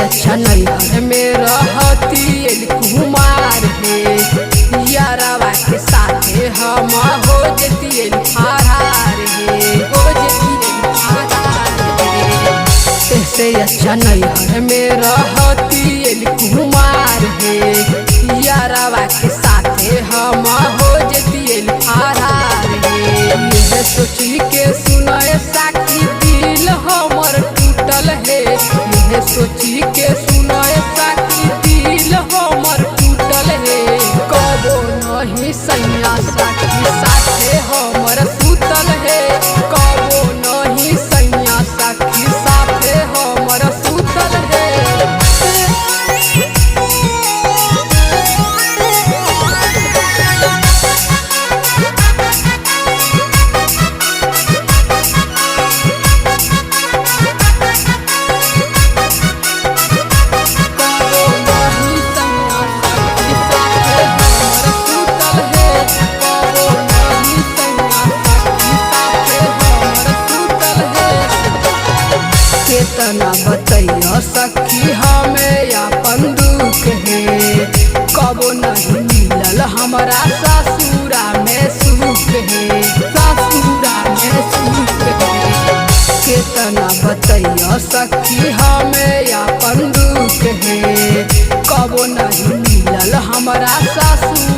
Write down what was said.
अच्छा नैहर में रहती कुमार है यारवा के साथे हम हो जती फरार है हो जती फरार है। इससे अच्छा नैहर में रहती कुमार है यारवा के साथे हम हो जती फरार है। यह सोची के सुनाए साखी दिल हमर टूटल है यह सोची के सुनाए साखी दिल हमर टूटल है। कबो नहीं सैया साखी साथे हमर सुतल है कबो नहीं सैया साखी साथे हमर सुतल है। केतना बतैया सखी हमें अपन दुख है कबो नहीं मिलल हमारा ससुरा में सुख है ससुरा में सुख है। केतना बतैया सखी हमें अपन दुख है कबो नहीं मिलल हमारा ससुर